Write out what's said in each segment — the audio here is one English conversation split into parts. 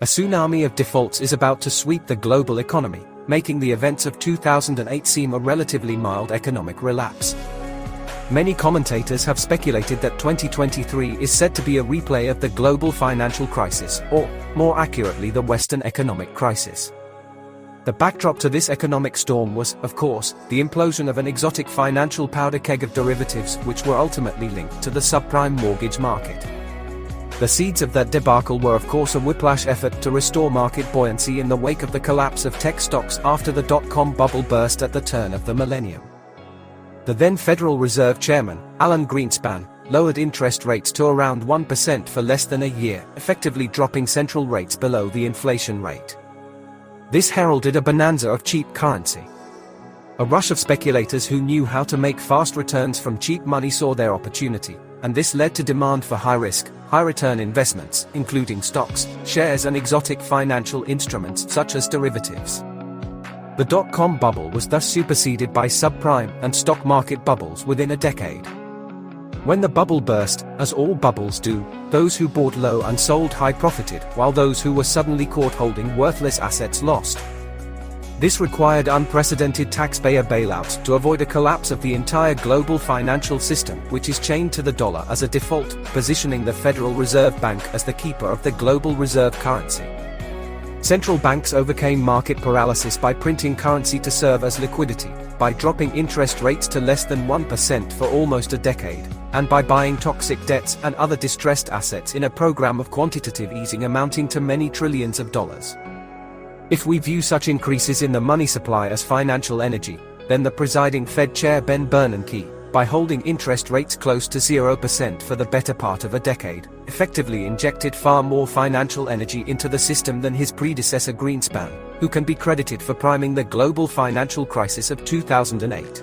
A tsunami of defaults is about to sweep the global economy, making the events of 2008 seem a relatively mild economic relapse. Many commentators have speculated that 2023 is set to be a replay of the global financial crisis, or, more accurately, the Western economic crisis. The backdrop to this economic storm was, of course, the implosion of an exotic financial powder keg of derivatives which were ultimately linked to the subprime mortgage market. The seeds of that debacle were of course a whiplash effort to restore market buoyancy in the wake of the collapse of tech stocks after the dot-com bubble burst at the turn of the millennium. The then Federal Reserve Chairman, Alan Greenspan, lowered interest rates to around 1% for less than a year, effectively dropping central rates below the inflation rate. This heralded a bonanza of cheap currency. A rush of speculators who knew how to make fast returns from cheap money saw their opportunity, and this led to demand for high-risk, high-return investments, including stocks, shares and exotic financial instruments such as derivatives. The dot-com bubble was thus superseded by subprime and stock market bubbles within a decade. When the bubble burst, as all bubbles do, those who bought low and sold high profited, while those who were suddenly caught holding worthless assets lost. This required unprecedented taxpayer bailouts to avoid a collapse of the entire global financial system, which is chained to the dollar as a default, positioning the Federal Reserve Bank as the keeper of the global reserve currency. Central banks overcame market paralysis by printing currency to serve as liquidity, by dropping interest rates to less than 1% for almost a decade, and by buying toxic debts and other distressed assets in a program of quantitative easing amounting to many trillions of dollars. If we view such increases in the money supply as financial energy, then the presiding Fed Chair Ben Bernanke, by holding interest rates close to 0% for the better part of a decade, effectively injected far more financial energy into the system than his predecessor Greenspan, who can be credited for priming the global financial crisis of 2008.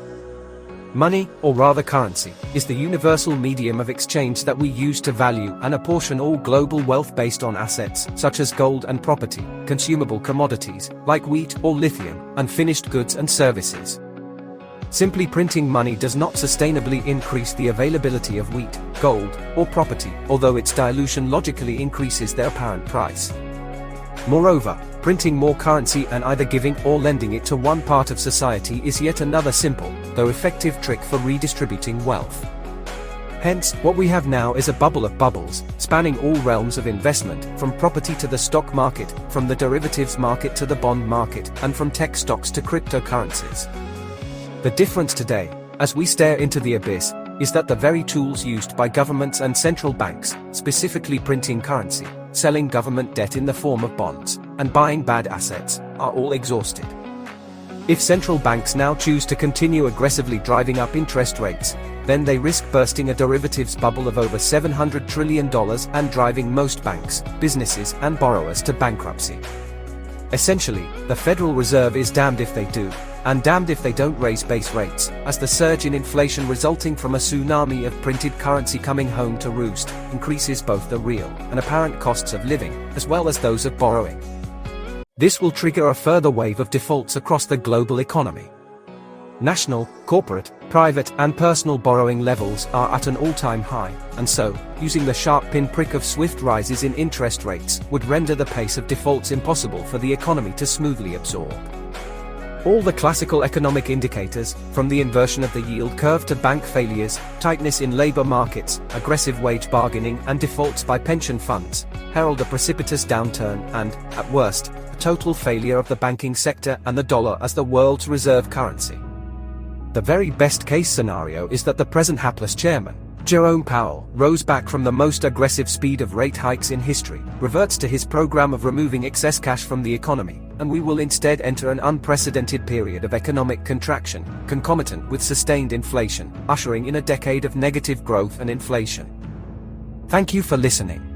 Money, or rather currency, is the universal medium of exchange that we use to value and apportion all global wealth based on assets, such as gold and property, consumable commodities, like wheat or lithium, and finished goods and services. Simply printing money does not sustainably increase the availability of wheat, gold, or property, although its dilution logically increases their apparent price. Moreover, printing more currency and either giving or lending it to one part of society is yet another simple, though effective trick for redistributing wealth. Hence, what we have now is a bubble of bubbles, spanning all realms of investment, from property to the stock market, from the derivatives market to the bond market, and from tech stocks to cryptocurrencies. The difference today, as we stare into the abyss, is that the very tools used by governments and central banks, specifically printing currency, selling government debt in the form of bonds, and buying bad assets, are all exhausted. If central banks now choose to continue aggressively driving up interest rates, then they risk bursting a derivatives bubble of over $700 trillion and driving most banks, businesses, and borrowers to bankruptcy. Essentially, the Federal Reserve is damned if they do, and damned if they don't raise base rates, as the surge in inflation resulting from a tsunami of printed currency coming home to roost increases both the real and apparent costs of living, as well as those of borrowing. This will trigger a further wave of defaults across the global economy. National, corporate, private, and personal borrowing levels are at an all-time high, and so, using the sharp pinprick of swift rises in interest rates would render the pace of defaults impossible for the economy to smoothly absorb. All the classical economic indicators, from the inversion of the yield curve to bank failures, tightness in labor markets, aggressive wage bargaining, and defaults by pension funds, herald a precipitous downturn and, at worst, a total failure of the banking sector and the dollar as the world's reserve currency. The very best-case scenario is that the present hapless chairman, Jerome Powell, rose back from the most aggressive speed of rate hikes in history, reverts to his program of removing excess cash from the economy, and we will instead enter an unprecedented period of economic contraction, concomitant with sustained inflation, ushering in a decade of negative growth and inflation. Thank you for listening.